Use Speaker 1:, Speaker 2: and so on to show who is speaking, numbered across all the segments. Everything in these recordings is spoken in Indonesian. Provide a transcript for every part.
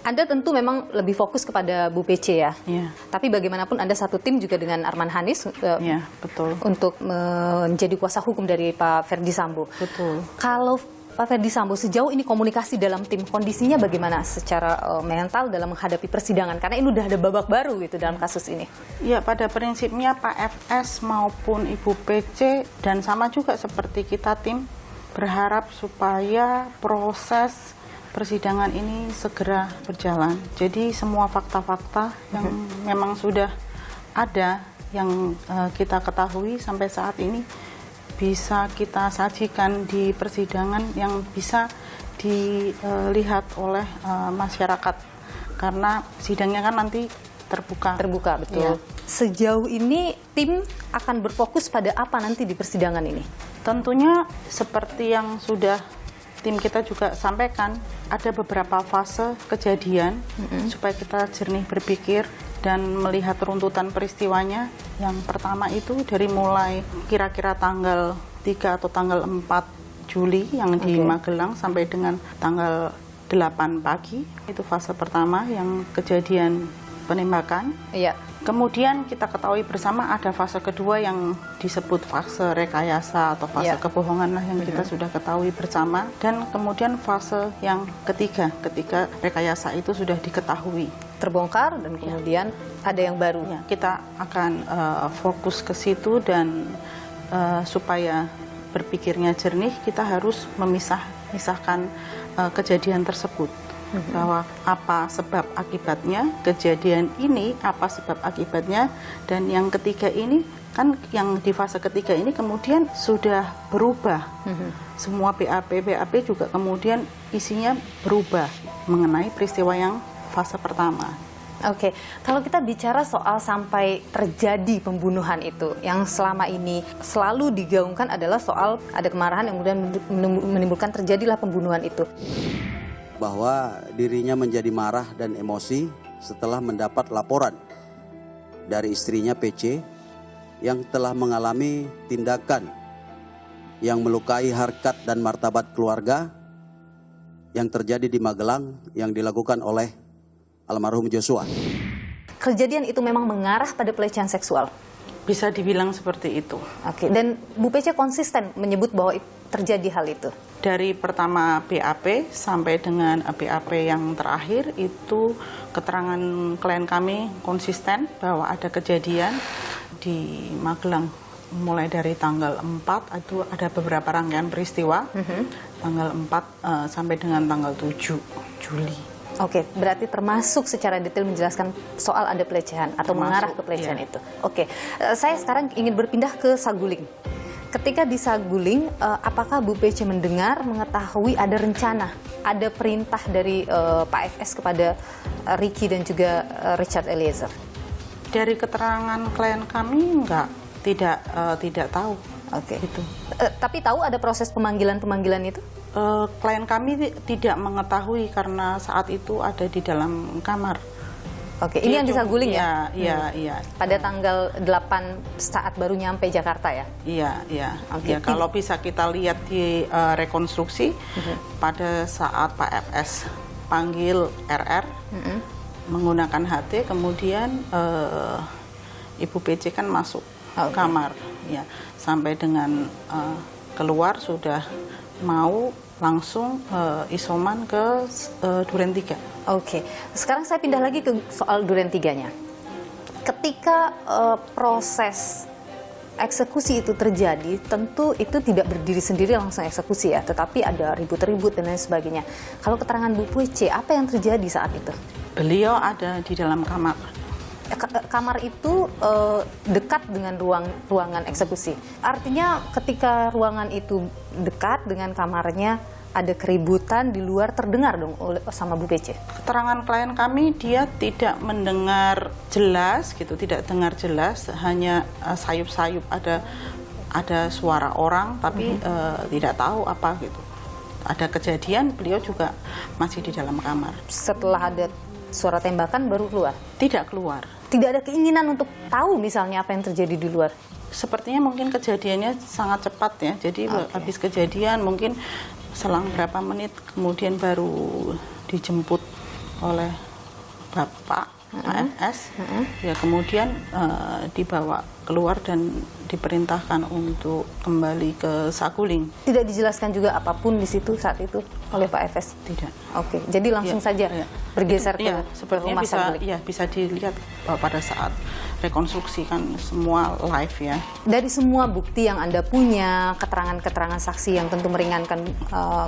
Speaker 1: Anda tentu memang lebih fokus kepada Bu PC ya.
Speaker 2: Iya.
Speaker 1: Tapi bagaimanapun Anda satu tim juga dengan Arman Hanis
Speaker 2: Iya, betul.
Speaker 1: untuk menjadi kuasa hukum dari Pak Ferdy Sambo.
Speaker 2: Betul.
Speaker 1: Kalau Pak Ferdy Sambo sejauh ini komunikasi dalam tim kondisinya bagaimana secara mental dalam menghadapi persidangan? Karena ini udah ada babak baru gitu dalam kasus ini.
Speaker 2: Ya, pada prinsipnya Pak FS maupun Ibu PC dan sama juga seperti kita tim berharap supaya proses persidangan ini segera berjalan. Jadi semua fakta-fakta yang memang sudah ada yang kita ketahui sampai saat ini bisa kita sajikan di persidangan yang bisa dilihat oleh masyarakat, karena sidangnya kan nanti terbuka.
Speaker 1: Terbuka, betul. Ya. Sejauh ini tim akan berfokus pada apa nanti di persidangan ini?
Speaker 2: Tentunya seperti yang sudah tim kita juga sampaikan, ada beberapa fase kejadian supaya kita jernih berpikir dan melihat runtutan peristiwanya. Yang pertama itu dari mulai kira-kira tanggal 3 atau tanggal 4 Juli yang di Magelang sampai dengan tanggal 8 pagi. Itu fase pertama yang kejadian penembakan.
Speaker 1: Iya.
Speaker 2: Kemudian kita ketahui bersama ada fase kedua yang disebut fase rekayasa atau fase kebohongan lah yang kita sudah ketahui bersama. Dan kemudian fase yang ketiga ketika rekayasa itu sudah diketahui.
Speaker 1: Terbongkar dan kemudian ada yang baru.
Speaker 2: Ya, kita akan fokus ke situ dan supaya berpikirnya jernih kita harus memisahkan kejadian tersebut. Bahwa apa sebab akibatnya kejadian ini, apa sebab akibatnya, dan yang ketiga ini kan yang di fase ketiga ini kemudian sudah berubah. Semua BAP juga kemudian isinya berubah mengenai peristiwa yang fase pertama.
Speaker 1: Oke, kalau kita bicara soal sampai terjadi pembunuhan itu, yang selama ini selalu digaungkan adalah soal ada kemarahan yang kemudian menimbulkan terjadilah pembunuhan itu.
Speaker 3: Bahwa dirinya menjadi marah dan emosi setelah mendapat laporan dari istrinya PC yang telah mengalami tindakan yang melukai harkat dan martabat keluarga yang terjadi di Magelang yang dilakukan oleh almarhum Joshua.
Speaker 1: Kejadian itu memang mengarah pada pelecehan seksual.
Speaker 2: Bisa dibilang seperti itu.
Speaker 1: Oke, dan Bu PC konsisten menyebut bahwa terjadi hal itu.
Speaker 2: Dari pertama BAP sampai dengan BAP yang terakhir itu keterangan klien kami konsisten bahwa ada kejadian di Magelang mulai dari tanggal 4 itu ada beberapa rangkaian peristiwa. Tanggal 4 sampai dengan tanggal 7 Juli.
Speaker 1: Oke, berarti termasuk secara detail menjelaskan soal ada pelecehan atau mengarah ke pelecehan itu. Oke, saya sekarang ingin berpindah ke Saguling. Ketika di Saguling, apakah Bu PC mendengar, mengetahui ada rencana, ada perintah dari Pak FS kepada Ricky dan juga Richard Eliezer?
Speaker 2: Dari keterangan klien kami tidak tahu.
Speaker 1: Oke. Itu. Tapi tahu ada proses pemanggilan itu?
Speaker 2: Klien kami tidak mengetahui karena saat itu ada di dalam kamar.
Speaker 1: Oke, ini yang di Saguling ya?
Speaker 2: Iya.
Speaker 1: Pada tanggal 8 saat baru nyampe Jakarta ya?
Speaker 2: Iya.
Speaker 1: Okay.
Speaker 2: Ya, kalau bisa kita lihat di rekonstruksi, pada saat Pak FS panggil RR menggunakan HT, kemudian Ibu PC kan masuk kamar, ya, sampai dengan keluar sudah mau langsung isoman ke Duren 3.
Speaker 1: Oke, sekarang saya pindah lagi ke soal Duren 3-nya. Ketika proses eksekusi itu terjadi, tentu itu tidak berdiri sendiri langsung eksekusi ya, tetapi ada ribut-ribut dan lain sebagainya. Kalau keterangan Bu PC, apa yang terjadi saat itu?
Speaker 2: Beliau ada di dalam kamar.
Speaker 1: Kamar itu dekat dengan ruangan eksekusi. Artinya ketika ruangan itu dekat dengan kamarnya, ada keributan di luar terdengar dong sama Bu PC. Keterangan
Speaker 2: klien kami, dia tidak mendengar jelas gitu, tidak dengar jelas, hanya sayup-sayup ada suara orang, tapi tidak tahu apa gitu. Ada kejadian, beliau juga masih di dalam kamar.
Speaker 1: Setelah ada suara tembakan baru keluar? Tidak keluar. Tidak ada keinginan untuk tahu misalnya apa yang terjadi di luar?
Speaker 2: Sepertinya mungkin kejadiannya sangat cepat ya. Jadi habis kejadian mungkin selang berapa menit kemudian baru dijemput oleh Bapak AFS, ya kemudian dibawa keluar dan diperintahkan untuk kembali ke Saguling.
Speaker 1: Tidak dijelaskan juga apapun di situ saat itu oleh Pak Efes?
Speaker 2: Tidak.
Speaker 1: Oke, jadi langsung saja bergeser ke
Speaker 2: sepertinya
Speaker 1: rumah Saguling.
Speaker 2: bisa dilihat pada saat rekonstruksi kan semua live ya.
Speaker 1: Dari semua bukti yang Anda punya, keterangan-keterangan saksi yang tentu meringankan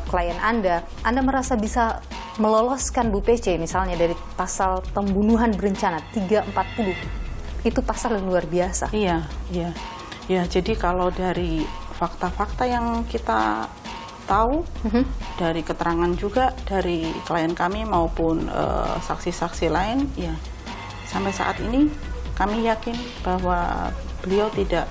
Speaker 1: klien Anda merasa bisa meloloskan Bu PC misalnya dari pasal pembunuhan berencana 340. Itu pasal yang luar biasa.
Speaker 2: Iya. Ya, jadi kalau dari fakta-fakta yang kita tahu, dari keterangan juga dari klien kami maupun saksi-saksi lain, ya sampai saat ini kami yakin bahwa beliau tidak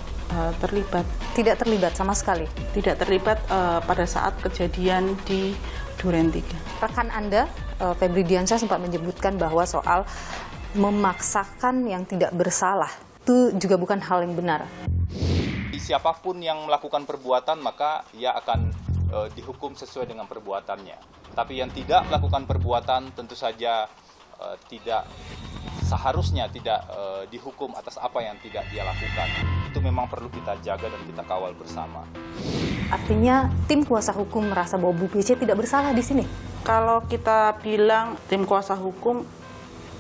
Speaker 2: terlibat.
Speaker 1: Tidak terlibat sama sekali?
Speaker 2: Tidak terlibat pada saat kejadian di Duren 3.
Speaker 1: Rekan Anda, Febri Diansyah, sempat menyebutkan bahwa soal memaksakan yang tidak bersalah itu juga bukan hal yang benar.
Speaker 4: Siapapun yang melakukan perbuatan maka ia akan dihukum sesuai dengan perbuatannya. Tapi yang tidak melakukan perbuatan tentu saja seharusnya tidak dihukum atas apa yang tidak dia lakukan. Itu memang perlu kita jaga dan kita kawal bersama.
Speaker 1: Artinya tim kuasa hukum merasa bahwa Bu PC tidak bersalah di sini?
Speaker 2: Kalau kita bilang tim kuasa hukum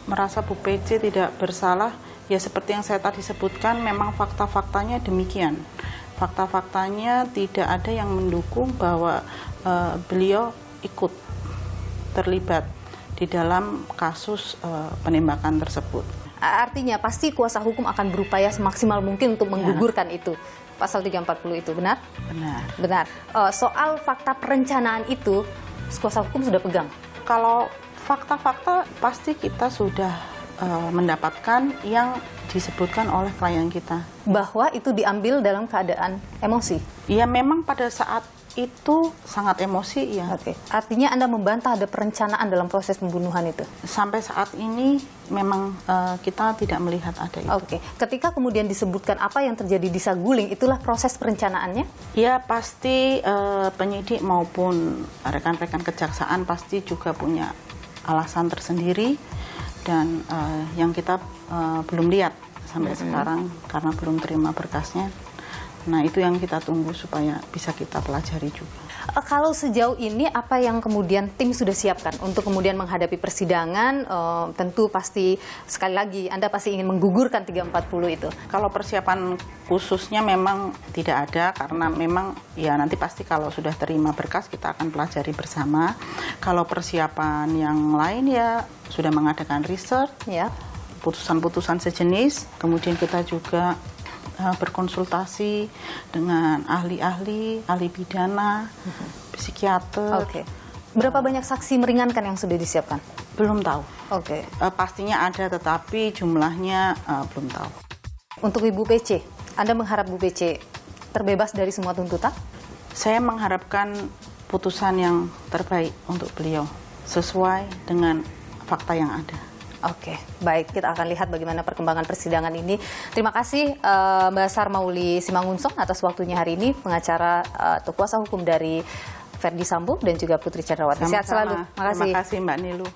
Speaker 2: merasa Bu PC tidak bersalah, ya seperti yang saya tadi sebutkan, memang fakta-faktanya demikian. Fakta-faktanya tidak ada yang mendukung bahwa beliau ikut terlibat di dalam kasus penembakan tersebut.
Speaker 1: Artinya pasti kuasa hukum akan berupaya semaksimal mungkin untuk menggugurkan itu. Pasal 340 itu, benar? Benar. Soal fakta perencanaan itu, kuasa hukum sudah pegang?
Speaker 2: Kalau fakta-fakta pasti kita sudah mendapatkan yang disebutkan oleh klien kita.
Speaker 1: Bahwa itu diambil dalam keadaan emosi?
Speaker 2: Ya memang pada saat itu sangat emosi ya.
Speaker 1: Oke. Artinya Anda membantah ada perencanaan dalam proses pembunuhan itu?
Speaker 2: Sampai saat ini memang kita tidak melihat ada itu.
Speaker 1: Oke. Ketika kemudian disebutkan apa yang terjadi di Saguling, itulah proses perencanaannya?
Speaker 2: Ya pasti penyidik maupun rekan-rekan kejaksaan pasti juga punya alasan tersendiri dan yang kita belum lihat sampai sekarang karena belum terima berkasnya. Nah itu yang kita tunggu supaya bisa kita pelajari juga.
Speaker 1: Kalau sejauh ini apa yang kemudian tim sudah siapkan untuk kemudian menghadapi persidangan? Tentu pasti sekali lagi Anda pasti ingin menggugurkan 340 itu.
Speaker 2: Kalau persiapan khususnya memang tidak ada karena memang ya nanti pasti kalau sudah terima berkas kita akan pelajari bersama. Kalau persiapan yang lain ya sudah mengadakan riset, ya putusan-putusan sejenis. Kemudian kita juga berkonsultasi dengan ahli-ahli, ahli pidana, psikiater.
Speaker 1: Oke. Berapa banyak saksi meringankan yang sudah disiapkan?
Speaker 2: Belum tahu.
Speaker 1: Oke.
Speaker 2: Pastinya ada, tetapi jumlahnya belum tahu.
Speaker 1: Untuk Ibu PC, Anda mengharap Bu PC terbebas dari semua tuntutan?
Speaker 2: Saya mengharapkan putusan yang terbaik untuk beliau, sesuai dengan fakta yang ada.
Speaker 1: Oke, baik. Kita akan lihat bagaimana perkembangan persidangan ini. Terima kasih Mbak Sarmauli Simangunsong atas waktunya hari ini, pengacara atau kuasa hukum dari Ferdi Sambo dan juga Putri Chandrawati. Sehat selalu.
Speaker 2: Terima kasih Mbak Nilu.